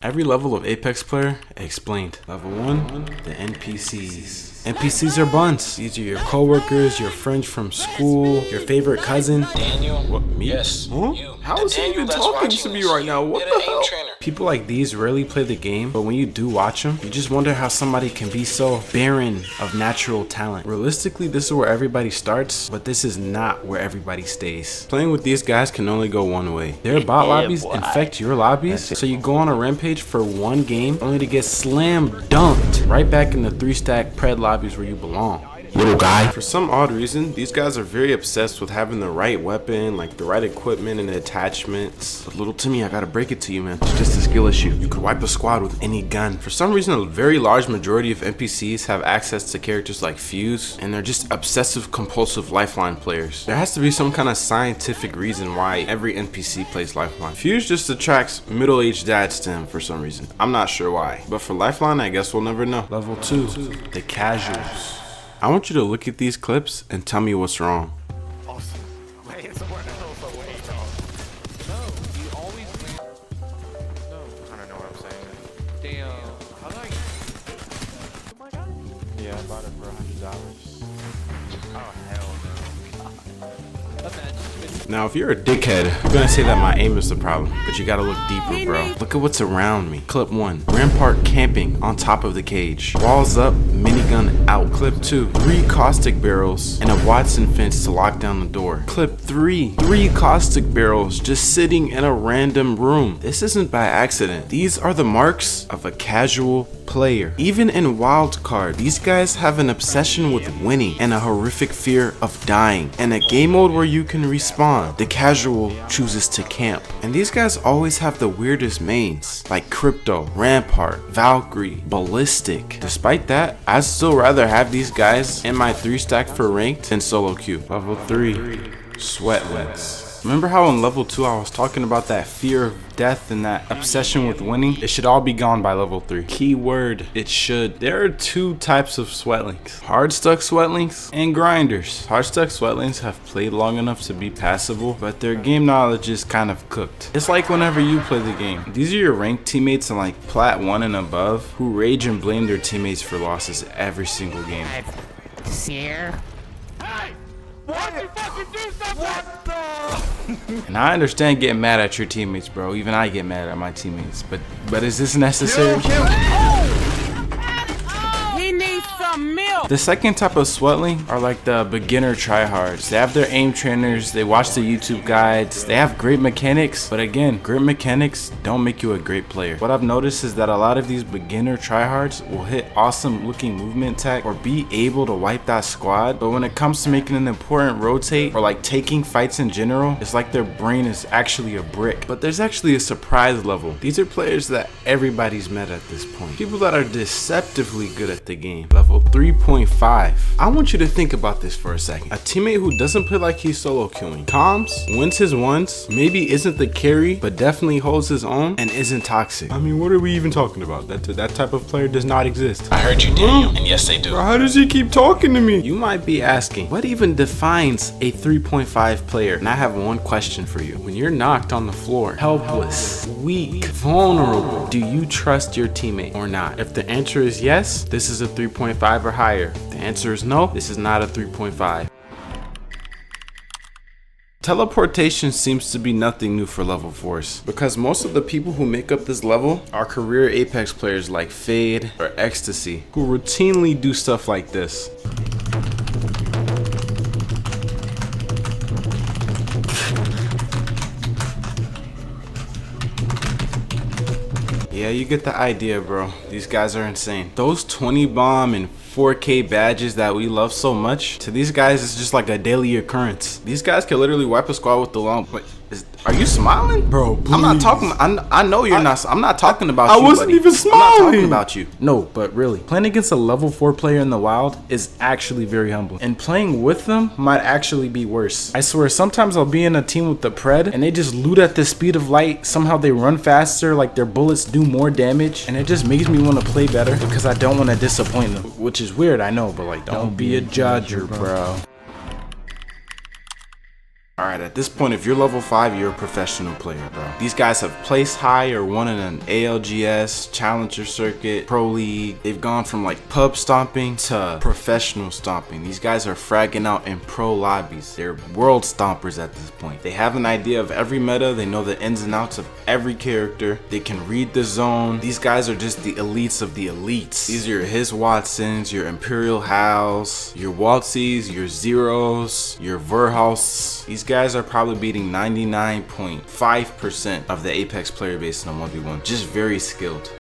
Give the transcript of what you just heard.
Every level of Apex player explained. Level 1, the NPCs. NPCs are buns. These are your coworkers, your friends from school, your favorite cousin. Daniel? What, me? Yes. Huh? You. How is he even talking to me right now? What the hell? People like these rarely play the game, but when you do watch them, you just wonder how somebody can be so barren of natural talent. Realistically, this is where everybody starts, but this is not where everybody stays. Playing with these guys can only go one way. Their bot lobbies infect your lobbies, so you go on a rampage for one game, only to get slam dunked right back in the 3-stack pred lobbies where you belong. Little guy. For some odd reason, these guys are very obsessed with having the right weapon, like the right equipment and attachments. But little Timmy, I gotta break it to you, man. It's just a skill issue. You could wipe a squad with any gun. For some reason, a very large majority of NPCs have access to characters like Fuse, and they're just obsessive compulsive Lifeline players. There has to be some kind of scientific reason why every NPC plays Lifeline. Fuse just attracts middle-aged dads to him for some reason. I'm not sure why. But for Lifeline, I guess we'll never know. Level 2, the casuals. I want you to look at these clips and tell me what's wrong. Awesome. Wait, somewhere else away, dog. No, he always no. I don't know what I'm saying. Damn. How do I? Oh my god. Yeah, I bought it for $100. Oh hell Now, if you're a dickhead, you're gonna say that my aim is the problem, but you gotta look deeper, bro. Look at what's around me. Clip 1, Rampart camping on top of the cage. Walls up, minigun out. Clip 2, 3 caustic barrels and a Watson fence to lock down the door. Clip 3, 3 caustic barrels just sitting in a random room. This isn't by accident. These are the marks of a casual player. Even in wildcard, these guys have an obsession with winning and a horrific fear of dying. In a game mode where you can respawn, the casual chooses to camp. And these guys always have the weirdest mains, like Crypto, Rampart, Valkyrie, Ballistic. Despite that, I'd still rather have these guys in my 3-stack for ranked than solo queue. Level 3, Sweatlings. Remember how in level 2 I was talking about that fear of death and that obsession with winning? It should all be gone by level 3. Keyword, it should. There are 2 types of sweatlings. Hard stuck sweatlings and grinders. Hard stuck sweatlings have played long enough to be passable, but their game knowledge is kind of cooked. It's like whenever you play the game. These are your ranked teammates in like Plat 1 and above who rage and blame their teammates for losses every single game. Sierra? And I understand getting mad at your teammates, bro. Even I get mad at my teammates. But is this necessary? He needs some milk. The second type of sweatling are like the beginner tryhards. They have their aim trainers, they watch the YouTube guides, they have great mechanics, but again, great mechanics don't make you a great player. What I've noticed is that a lot of these beginner tryhards will hit awesome looking movement tech or be able to wipe that squad, but when it comes to making an important rotate or like taking fights in general, it's like their brain is actually a brick. But there's actually a surprise level. These are players that everybody's met at this point. People that are deceptively good at the game. Level 3.5. I want you to think about this for a second. A teammate who doesn't play like he's solo queuing, calms, wins his ones, maybe isn't the carry, but definitely holds his own and isn't toxic. I mean, what are we even talking about? That type of player does not exist. I heard you, Daniel, and yes, they do. Bro, how does he keep talking to me? You might be asking, what even defines a 3.5 player? And I have one question for you. When you're knocked on the floor, helpless, weak, vulnerable, do you trust your teammate or not? If the answer is yes, this is a 3.5 or higher. If the answer is no, this is not a 3.5. Teleportation seems to be nothing new for level 4s, because most of the people who make up this level are career Apex players like Fade or Ecstasy, who routinely do stuff like this. Yeah, you get the idea, bro. These guys are insane. Those 20 bomb and 4K badges that we love so much, to these guys it's just like a daily occurrence. These guys can literally wipe a squad with the long. Are you smiling? Bro, please. I'm not talking. I know you're not. I'm not talking about you. I wasn't even smiling. I'm not talking about you. No, but really, playing against a level 4 player in the wild is actually very humbling. And playing with them might actually be worse. I swear, sometimes I'll be in a team with the pred and they just loot at the speed of light. Somehow they run faster, like their bullets do more damage. And it just makes me want to play better because I don't want to disappoint them. Which is weird, I know, but like, don't be a judger, bro. Alright, at this point, if you're level 5, you're a professional player, bro. These guys have placed high or won in an ALGS, Challenger Circuit, Pro League. They've gone from like pub stomping to professional stomping. These guys are fragging out in pro lobbies. They're world stompers at this point. They have an idea of every meta. They know the ins and outs of every character. They can read the zone. These guys are just the elites of the elites. These are your His Watsons, your Imperial Hals, your Waltzies, your Zeros, your Verhaus. These guys are probably beating 99.5% of the Apex player base in a 1v1. Just very skilled.